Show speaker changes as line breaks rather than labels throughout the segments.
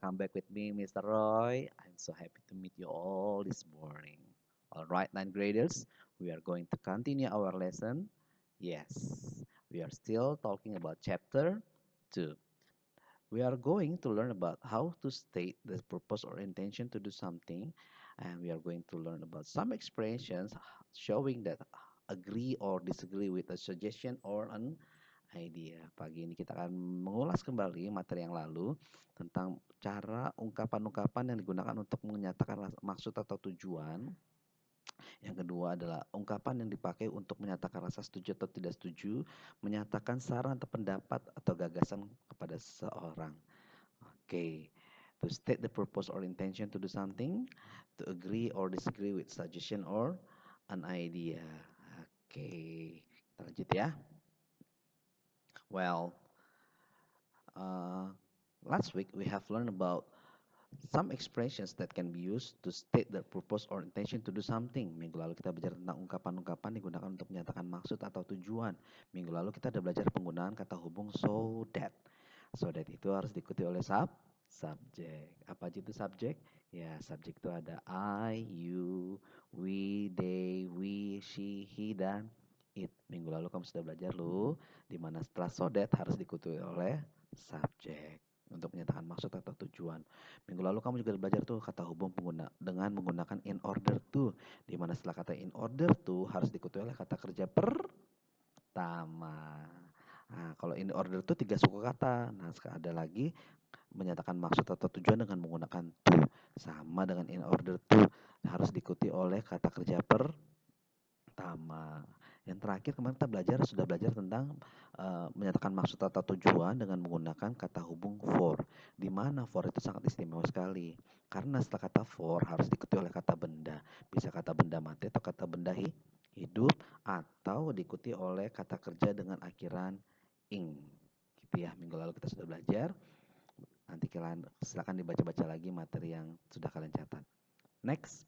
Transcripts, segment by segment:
welcome back with me, Mr. Roy. I'm so happy to meet you all this morning. All right, ninth graders, we are going to continue our lesson. Yes, we are still talking about chapter 2. We are going to learn about how to state the purpose or intention to do something, and we are going to learn about some expressions showing that agree or disagree with a suggestion or an idea. Pagi ini kita akan mengulas kembali materi yang lalu tentang cara ungkapan-ungkapan yang digunakan untuk menyatakan maksud atau tujuan. Yang kedua adalah ungkapan yang dipakai untuk menyatakan rasa setuju atau tidak setuju, menyatakan saran atau pendapat atau gagasan kepada seseorang. Oke. To state the purpose or intention to do something, to agree or disagree with suggestion or an idea. Oke, kita lanjut ya. Well, last week we have learned about some expressions that can be used to state the purpose or intention to do something. Minggu lalu kita belajar tentang ungkapan-ungkapan digunakan untuk menyatakan maksud atau tujuan. Minggu lalu kita udah belajar penggunaan kata hubung so that. So that itu harus diikuti oleh subjek. Apa aja itu subjek? Ya, subjek itu ada I, you, we, they, we, she, he, dan it. Minggu lalu kamu sudah belajar loh, di mana setelah so that harus diikuti oleh subjek untuk menyatakan maksud atau tujuan. Minggu lalu kamu juga belajar tuh kata hubung dengan menggunakan in order to, di mana setelah kata in order to harus diikuti oleh kata kerja pertama. Nah, kalau in order to 3 suku kata. Nah, ada lagi menyatakan maksud atau tujuan dengan menggunakan to. Sama dengan in order to harus diikuti oleh kata kerja pertama. Yang terakhir kemarin kita sudah belajar tentang menyatakan maksud atau tujuan dengan menggunakan kata hubung for. Di mana for itu sangat istimewa sekali. Karena setelah kata for harus diikuti oleh kata benda. Bisa kata benda mati atau kata benda hidup atau diikuti oleh kata kerja dengan akhiran ing. Gitu ya. Minggu lalu kita sudah belajar. Nanti kalian silakan dibaca-baca lagi materi yang sudah kalian catat. Next.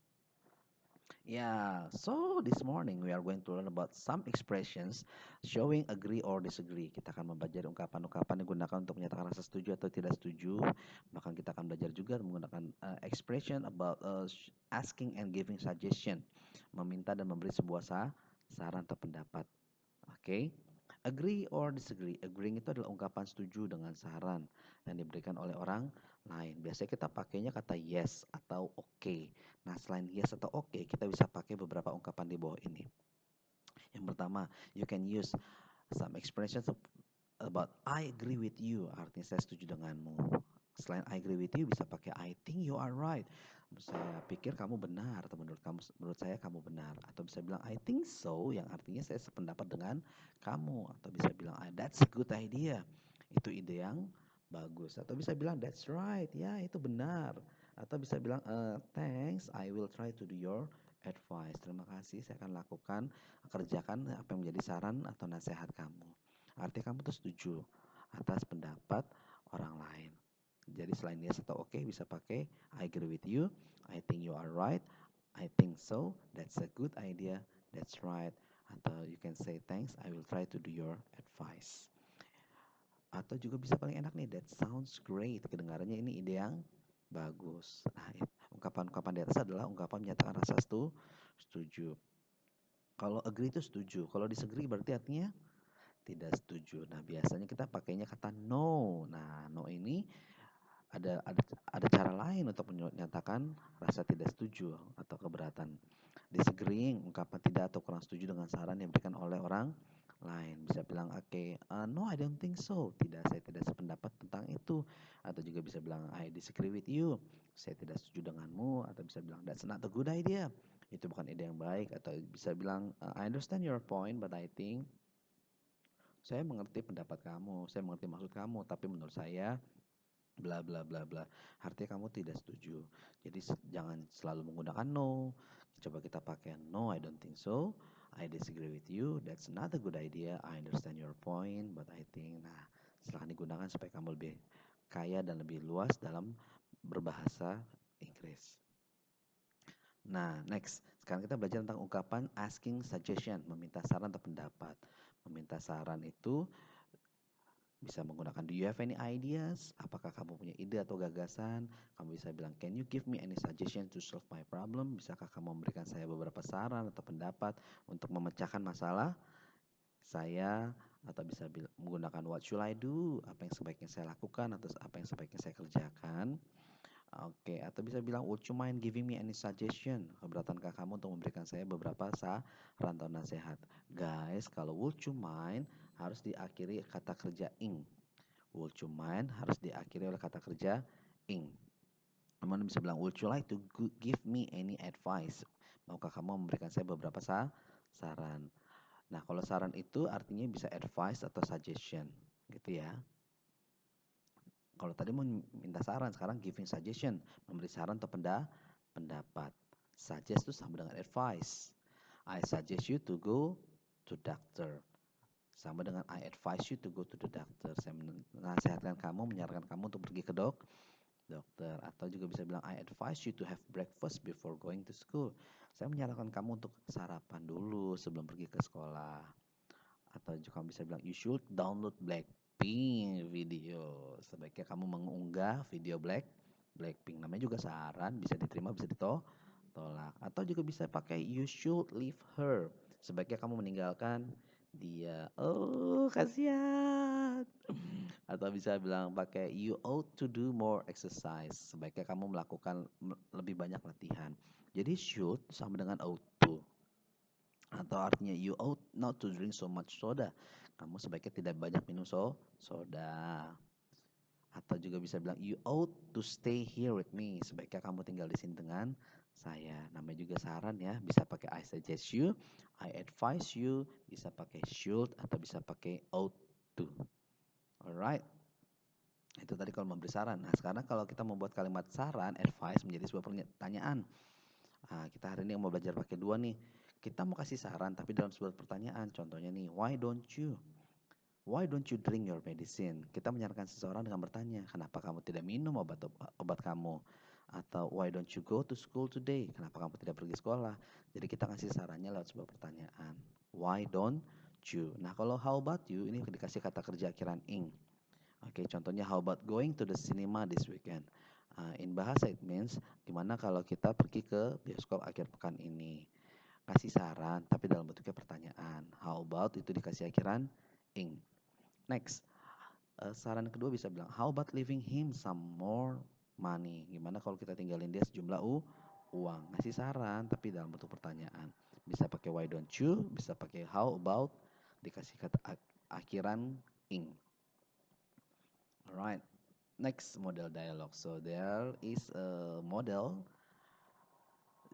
Yeah, so this morning we are going to learn about some expressions showing agree or disagree. Kita akan mempelajari ungkapan-ungkapan yang digunakan untuk menyatakan rasa setuju atau tidak setuju. Bahkan kita akan belajar juga menggunakan expression about asking and giving suggestion. Meminta dan memberi sebuah saran atau pendapat. Oke. Okay? Agree or disagree. Agreeing itu adalah ungkapan setuju dengan saran yang diberikan oleh orang lain. Biasanya kita pakainya kata yes atau okay. Nah, selain yes atau okay, kita bisa pakai beberapa ungkapan di bawah ini. Yang pertama, you can use some expressions about I agree with you. Artinya saya setuju denganmu. Selain I agree with you, bisa pakai I think you are right. Saya pikir kamu benar, atau menurut saya kamu benar. Atau bisa bilang I think so, yang artinya saya sependapat dengan kamu. Atau bisa bilang that's a good idea. Itu ide yang bagus. Atau bisa bilang that's right, ya itu benar. Atau bisa bilang thanks, I will try to do your advice. Terima kasih, saya akan kerjakan apa yang menjadi saran atau nasihat kamu. Artinya kamu tuh setuju atas pendapat orang lain. Jadi selain yes atau oke bisa pakai I agree with you, I think you are right, I think so, that's a good idea, that's right. Atau you can say thanks, I will try to do your advice. Atau juga bisa paling enak nih, that sounds great. Kedengarannya ini ide yang bagus. Nah, ungkapan-ungkapan di atas adalah ungkapan menyatakan rasa setuju. Kalau agree itu setuju, kalau disagree berarti artinya tidak setuju. Nah, biasanya kita pakainya kata no. Nah, no ini ada cara lain untuk menyatakan rasa tidak setuju atau keberatan. Disagreeing, ungkapan tidak atau kurang setuju dengan saran yang diberikan oleh orang lain. Bisa bilang, no I don't think so. Saya tidak sependapat tentang itu. Atau juga bisa bilang, I disagree with you. Saya tidak setuju denganmu. Atau bisa bilang, that's not a good idea. Itu bukan ide yang baik. Atau bisa bilang, I understand your point, but I think saya mengerti pendapat kamu, saya mengerti maksud kamu, tapi menurut saya bla bla bla bla. Artinya kamu tidak setuju. Jadi jangan selalu menggunakan no. Coba kita pakai no, I don't think so. I disagree with you. That's not a good idea. I understand your point, but I think. Nah, silahkan digunakan supaya kamu lebih kaya dan lebih luas dalam berbahasa Inggris. Nah, next. Sekarang kita belajar tentang ungkapan asking suggestion, meminta saran atau pendapat. Meminta saran itu Bisa menggunakan do you have any ideas? Apakah kamu punya ide atau gagasan? Kamu bisa bilang can you give me any suggestion to solve my problem? Bisakah kamu memberikan saya beberapa saran atau pendapat untuk memecahkan masalah saya? Atau bisa menggunakan what should I do? Apa yang sebaiknya saya lakukan atau apa yang sebaiknya saya kerjakan? Oke, atau bisa bilang would you mind giving me any suggestion? Keberatankah kamu untuk memberikan saya beberapa saran atau nasihat? Guys, kalau would you mind harus diakhiri kata kerja ing. Would you mind harus diakhiri oleh kata kerja ing. Teman bisa bilang would you like to give me any advice? Maukah kamu memberikan saya beberapa saran? Nah, kalau saran itu artinya bisa advice atau suggestion, gitu ya. Kalau tadi mau minta saran, sekarang giving suggestion, memberi saran atau pendapat. Suggest itu sama dengan advice. I suggest you to go to doctor. Sama dengan I advise you to go to the doctor. Saya menasihatkan kamu, menyarankan kamu untuk pergi ke dokter. Atau juga bisa bilang I advise you to have breakfast before going to school. Saya menyarankan kamu untuk sarapan dulu sebelum pergi ke sekolah. Atau juga kamu bisa bilang you should download Blackpink video. Sebaiknya kamu mengunggah video Blackpink. Namanya juga saran, bisa diterima, bisa ditolak. Atau juga bisa pakai you should leave her. Sebaiknya kamu meninggalkan dia. Oh, kasihan. Atau bisa bilang pakai you ought to do more exercise. Sebaiknya kamu melakukan lebih banyak latihan. Jadi should sama dengan ought to. Atau artinya you ought not to drink so much soda. Kamu sebaiknya tidak banyak minum soda. Atau juga bisa bilang you ought to stay here with me. Sebaiknya kamu tinggal di sini dengan saya. Namanya juga saran ya. Bisa pakai I suggest you, I advise you, bisa pakai should atau bisa pakai ought to. Alright. Itu tadi kalau memberi saran. Nah, sekarang kalau kita membuat kalimat saran, advice menjadi sebuah pertanyaan. Nah, kita hari ini mau belajar pakai dua nih. Kita mau kasih saran tapi dalam sebuah pertanyaan. Contohnya nih, why don't you? Why don't you drink your medicine? Kita menyarankan seseorang dengan bertanya, kenapa kamu tidak minum obat kamu? Atau why don't you go to school today? Kenapa kamu tidak pergi sekolah? Jadi kita kasih sarannya lewat sebuah pertanyaan. Why don't you? Nah, kalau how about you ini dikasih kata kerja akhiran ing. Oke, contohnya how about going to the cinema this weekend? In bahasa it means gimana kalau kita pergi ke bioskop akhir pekan ini? Kasih saran tapi dalam bentuknya pertanyaan. How about itu dikasih akhiran ing. Next, saran kedua bisa bilang how about leaving him some more money? Gimana kalau kita tinggalin dia sejumlah uang? Ngasih saran tapi dalam bentuk pertanyaan. Bisa pakai why don't you, bisa pakai how about dikasih kata akhiran ing. Alright. Next model dialogue. So there is a model.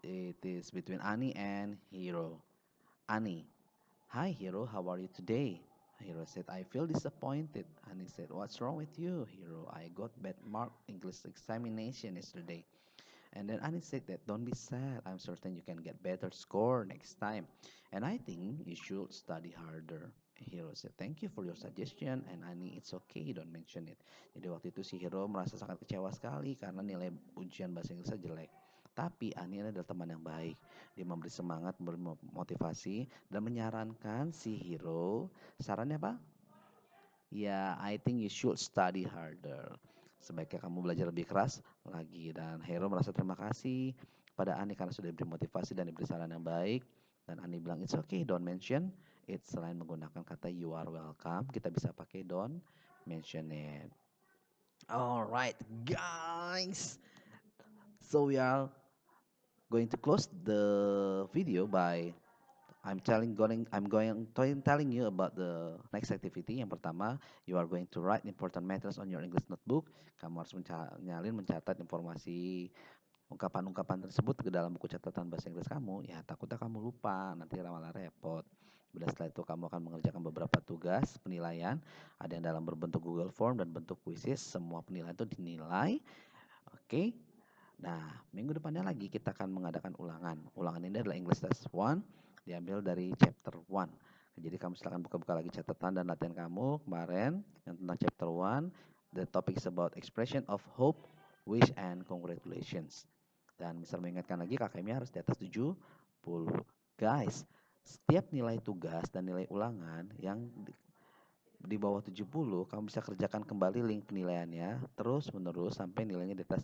It is between Annie and Hiro. Annie, hi Hiro, how are you today? Hiro said, I feel disappointed. Annie said, what's wrong with you, Hiro? I got bad mark English examination yesterday. And then Annie said that don't be sad. I'm certain you can get better score next time. And I think you should study harder. Hero said, thank you for your suggestion. And Annie, it's okay, don't mention it. Jadi waktu itu si Hero merasa sangat kecewa sekali karena nilai ujian bahasa Inggrisnya jelek. Tapi Annie adalah teman yang baik. Dia memberi semangat, memberi motivasi, dan menyarankan si Hero. Sarannya apa? Ya, I think you should study harder. Sebaiknya kamu belajar lebih keras lagi. Dan Hero merasa terima kasih pada Ani karena sudah diberi motivasi dan diberi saran yang baik. Dan Ani bilang, it's okay, don't mention it. Selain menggunakan kata you are welcome, kita bisa pakai don't mention it. Alright, guys. So we are going to close the video by telling you about the next activity. Yang pertama, you are going to write important matters on your English notebook. Kamu harus mencatat informasi ungkapan-ungkapan tersebut ke dalam buku catatan bahasa Inggris kamu. Ya, takutnya kamu lupa, nanti malah repot. Kemudian setelah itu kamu akan mengerjakan beberapa tugas penilaian. Ada yang dalam berbentuk Google Form dan bentuk quizzes. Semua penilaian itu dinilai. Oke. Nah, minggu depannya lagi kita akan mengadakan ulangan. Ulangan ini adalah English Test 1, diambil dari chapter 1. Jadi kamu silakan buka-buka lagi catatan dan latihan kamu kemarin yang tentang chapter 1. The topic is about expression of hope, wish, and congratulations. Dan bisa mengingatkan lagi KKM-nya harus di atas 70. Guys, setiap nilai tugas dan nilai ulangan yang di bawah 70, kamu bisa kerjakan kembali link penilaiannya terus menerus sampai nilainya di atas